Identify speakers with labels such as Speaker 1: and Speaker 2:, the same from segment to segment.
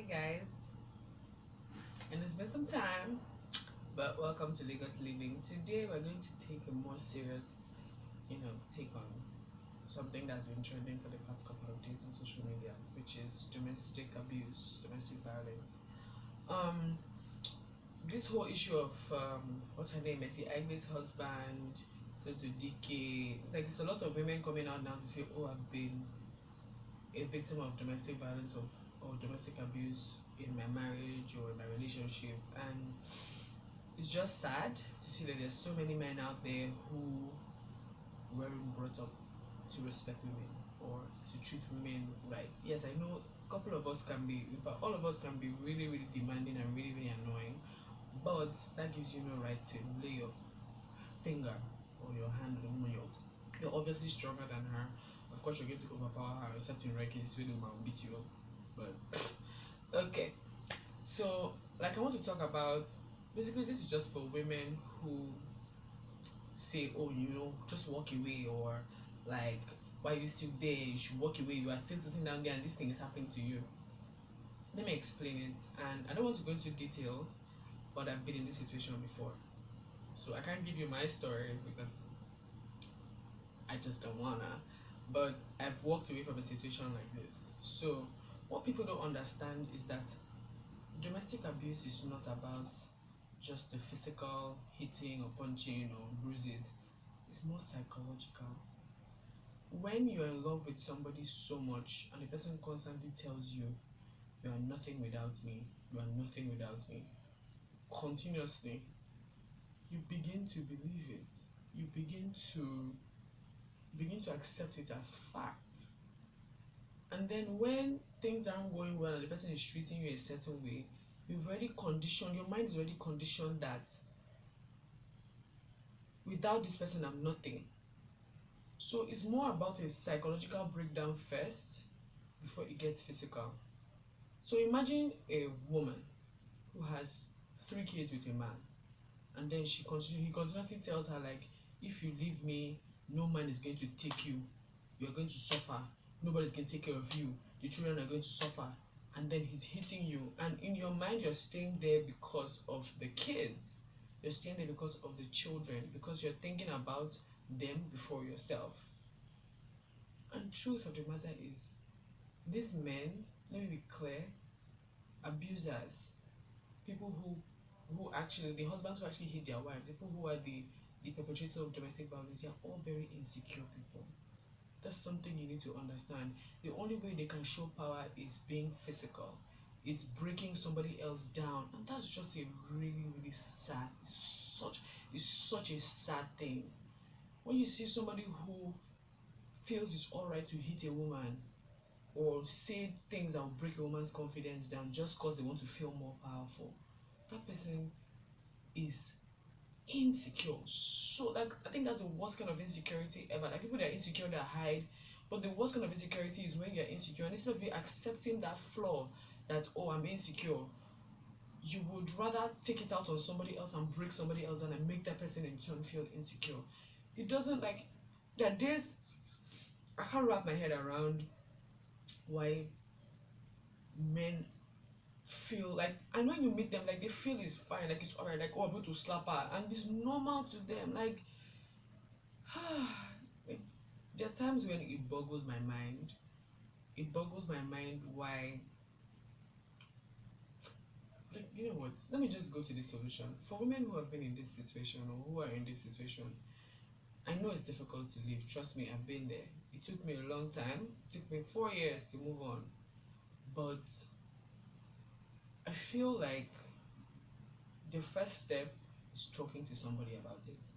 Speaker 1: guys, and it's been some time, but welcome to Lagos Living. Today we're going to take a more serious, take on something that's been trending for the past couple of days on social media, which is domestic abuse, domestic violence. Um, this whole issue of what's her name, Messi Aigbe's husband, to DK. It's a lot of women coming out now to say, "Oh, I've been a victim of domestic violence or domestic abuse in my marriage or in my relationship," and it's just sad to see that there's so many men out there who weren't brought up to respect women or to treat women right. Yes, I know a couple of us can be, in fact all of us can be really really demanding and really really annoying, but that gives you no right to lay your finger or your hand on the woman. You're obviously stronger than her. Of course, you're going to overpower her, except in rare cases where the woman will beat you up. But okay, so like I want to talk about, basically this is just for women who say, "Oh, just walk away," or like, "Why are you still there? You should walk away. You are still sitting down there, and this thing is happening to you." Let me explain it, and I don't want to go into detail, but I've been in this situation before, so I can't give you my story because I just don't wanna. But I've walked away from a situation like this. So what people don't understand is that domestic abuse is not about just the physical hitting or punching or bruises. It's more psychological. When you're in love with somebody so much and the person constantly tells you, "You are nothing without me, you are nothing without me," continuously, you begin to believe it. You begin to accept it as fact. And then when things aren't going well and the person is treating you a certain way, you've already conditioned, your mind is already conditioned that without this person I'm nothing. So it's more about a psychological breakdown first before it gets physical. So imagine a woman who has 3 kids with a man, and then he continuously tells her, like, "If you leave me, no man is going to take you. You're going to suffer. Nobody's going to take care of you. The children are going to suffer." And then he's hitting you, and in your mind you're staying there because of the kids. You're staying there because of the children, because you're thinking about them before yourself. And truth of the matter is, these men, let me be clear, abusers, people who actually, the husbands who actually hit their wives, people who are the perpetrators of domestic violence, they are all very insecure people. That's something you need to understand. The only way they can show power is being physical, is breaking somebody else down, and that's just a really really sad, it's such a sad thing. When you see somebody who feels it's all right to hit a woman or say things that will break a woman's confidence down just because they want to feel more powerful, that person is insecure. So like, I think that's the worst kind of insecurity ever. Like, people that are insecure, that hide, but the worst kind of insecurity is when you're insecure, and instead of you accepting that flaw, that, "Oh, I'm insecure," you would rather take it out on somebody else and break somebody else down and make that person in turn feel insecure. It doesn't, like, there are days I can't wrap my head around why men feel like, and when you meet them, like, they feel it's fine, like it's alright, like, "Oh, I'm going to slap her," and it's normal to them. Like, like, there are times when it boggles my mind. It boggles my mind why, like, you know what? Let me just go to the solution. For women who have been in this situation or who are in this situation, I know it's difficult to leave. Trust me, I've been there. It took me a long time. It took me 4 years to move on. But I feel like the first step is talking to somebody about it.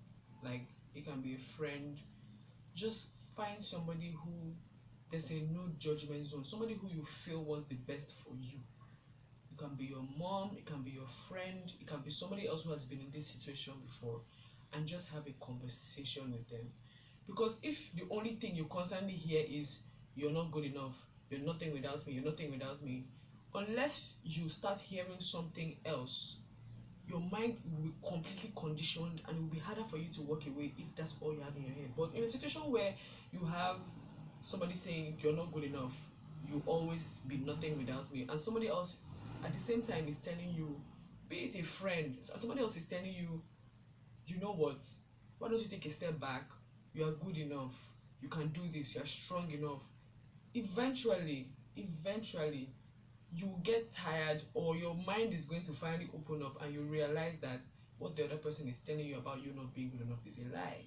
Speaker 1: Like, it can be a friend. Just find somebody who, there's a no judgment zone, somebody who you feel wants the best for you. It can be your mom, it can be your friend, it can be somebody else who has been in this situation before, and just have a conversation with them. Because if the only thing you constantly hear is, "You're not good enough, you're nothing without me, you're nothing without me," unless you start hearing something else, your mind will be completely conditioned and it will be harder for you to walk away if that's all you have in your head. But in a situation where you have somebody saying, "You're not good enough, you always be nothing without me," and somebody else at the same time is telling you, be it a friend, somebody else is telling you, you know what, why don't you take a step back, you are good enough, you can do this, you are strong enough. Eventually you get tired, or your mind is going to finally open up and you realize that what the other person is telling you about you not being good enough is a lie,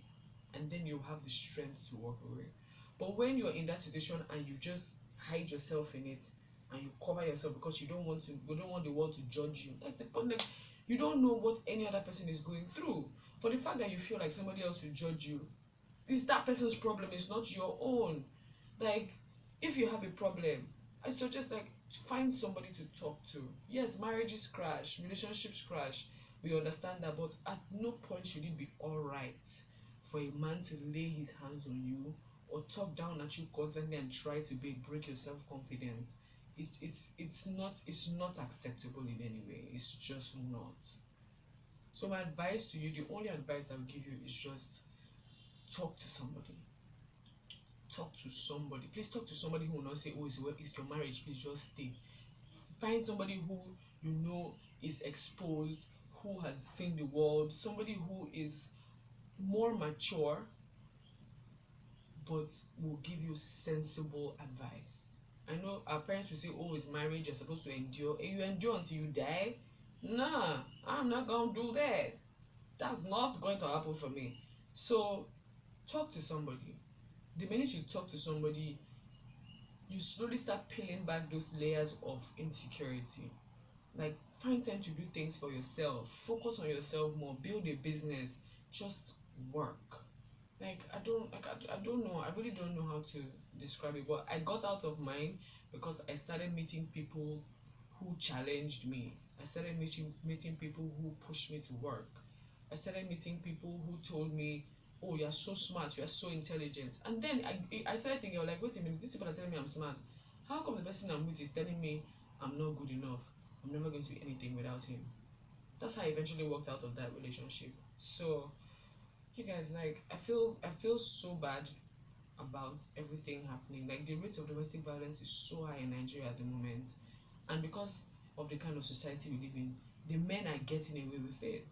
Speaker 1: and then you have the strength to walk away. But when you're in that situation and you just hide yourself in it and you cover yourself because you don't want the world to judge you, that's the point. Like, you don't know what any other person is going through. For the fact that you feel like somebody else will judge you, this that person's problem, is not your own. Like, if you have a problem, I suggest, like, to find somebody to talk to. Yes, marriages crash, relationships crash, we understand that, but at no point should it be all right for a man to lay his hands on you or talk down at you constantly and try to break your self-confidence. It's not acceptable in any way. It's just not. So my advice to you, the only advice I will give you, is just talk to somebody. Talk to somebody. Please talk to somebody who will not say, oh, it's your marriage, please just stay. Find somebody who you know is exposed, who has seen the world, somebody who is more mature, but will give you sensible advice. I know our parents will say, oh, it's marriage, you're supposed to endure. And you endure until you die? Nah, I'm not going to do that. That's not going to happen for me. So talk to somebody. The minute you talk to somebody, you slowly start peeling back those layers of insecurity. Like, find time to do things for yourself, focus on yourself more, build a business, just work. Like, I don't know, I really don't know how to describe it, but I got out of mine because I started meeting people who challenged me. I started meeting people who pushed me to work. I started meeting people who told me, oh, you're so smart, you're so intelligent. And then I started thinking, I was like, wait a minute, these people are telling me I'm smart. How come the person I'm with is telling me I'm not good enough? I'm never going to be anything without him. That's how I eventually walked out of that relationship. So you guys, like, I feel so bad about everything happening. Like, the rate of domestic violence is so high in Nigeria at the moment, and because of the kind of society we live in, the men are getting away with it.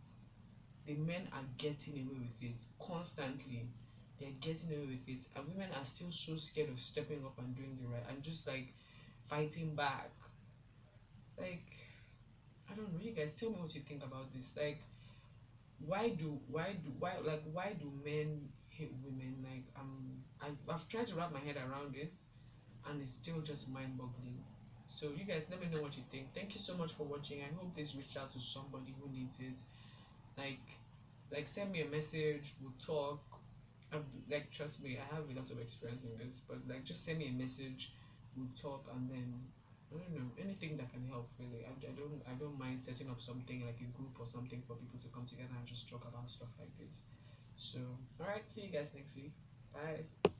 Speaker 1: The men are getting away with it constantly. They're getting away with it, and women are still so scared of stepping up and doing the right and just like fighting back. Like, I don't know. You guys, tell me what you think about this. Like, why do men hate women? Like, I've tried to wrap my head around it, and it's still just mind-boggling. So you guys, let me know what you think. Thank you so much for watching. I hope this reached out to somebody who needs it. Like, send me a message. We'll talk. Like, trust me, I have a lot of experience in this. But like, just send me a message. We'll talk, and then I don't know, anything that can help, really. I don't mind setting up something like a group or something for people to come together and just talk about stuff like this. So, all right, see you guys next week. Bye.